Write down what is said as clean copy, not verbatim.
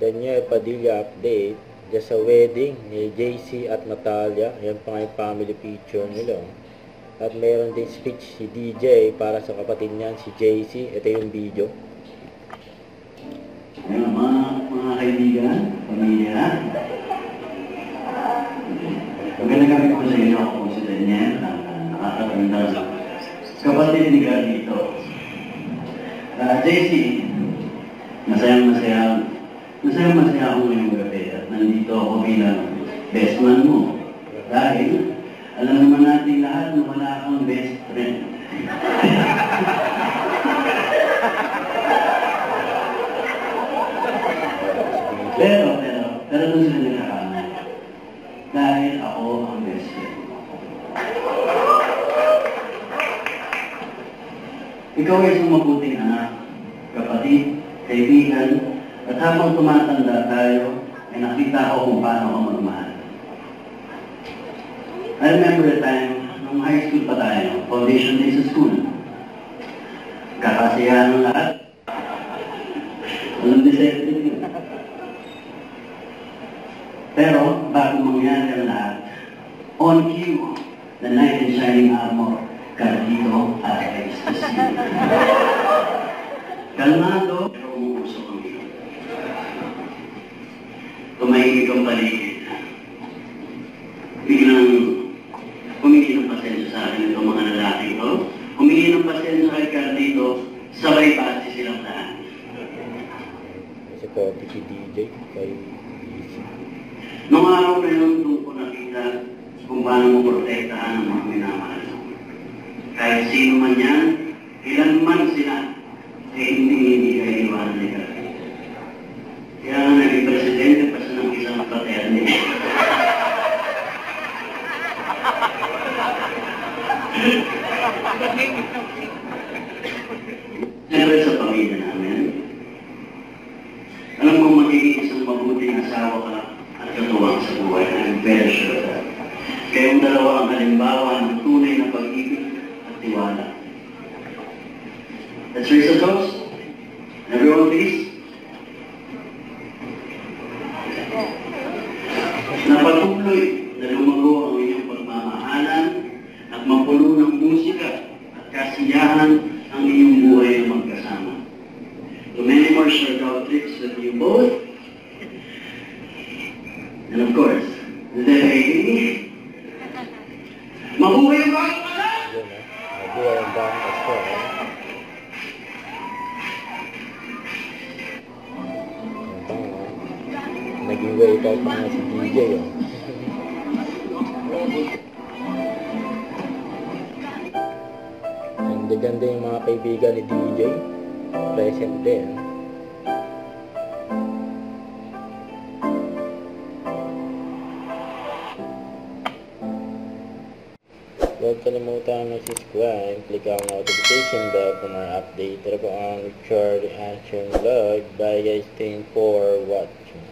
Daniel Padilla update dyan sa wedding ni JC at Natalia. Yan pa nga yung family picture nila. At mayroon din speech si DJ para sa kapatid niyan, si JC. Ito yung video. Ayan, mga kaibigan, pamilya. Magandang gabi po sa inyo. Ako po si Daniel, nakakaganda sa kapatid ni Carlito. JC, masayang-masaya ako ngayong gabi at nandito ako bilang best man mo. Dahil, alam naman natin lahat na wala akong best friend. Pero doon sila nagkakamay. Dahil ako ang best friend mo. Ikaw ay isang mabuting anak, kapatid, kaibigan, at habang tumatanda tayo, ay nakita ko kung paano ako magmahal. I remember a time, nung high school pa tayo, foundation day sa school. Kakasiyahan ng lahat. Walang deceptive yun. Pero, bago mangyari ang lahat, on cue, the knight in shining armor, Carlito arrives to see. Kalmado, pero umuusok ang iyo. Tumahimik ang paligid. Biglang humingi ng pasensya sa akin itong mga lalaki ito. Humingi ng pasensya kay Carlito, sabay pati silang lahat. Kasi po, si DJ kay JC. Noong araw na yun, doon ko nakita kung paano mo protektahan ang mga minamahal. Kahit sino man yan, ilan man sila, eh hindi kayo iwanan ni Carlito. Kaya nga naging presidente pa siya ng isang fraternity. Siyempre sa pamilya namin, alam kong magiging isang mabuting asawa ka at katuwang sa buhay. I'm very sure of that. Kayong dalawa ang halimbawa ng tunay na pag-ibig at tiwala. Let's raise a toast. Everyone please. Napatuloy na lumago ang inyong pagmamahalan at mapuno ng musika at kasiyahan ang inyong buhay na magkasama. To many more short trips with you both. And of course, the dedicating mabuhay ang bagong anak! Yun mabuhay ang bagong anak. Naging wake up pa nga si DJ. Ganda-ganda yung mga kaibigan ni DJ. Present din. Huwag kalimutan mag-subscribe, click ang notification bell for more update. Tara po ang Richard Action Vlog. Bye guys, thank you for watching.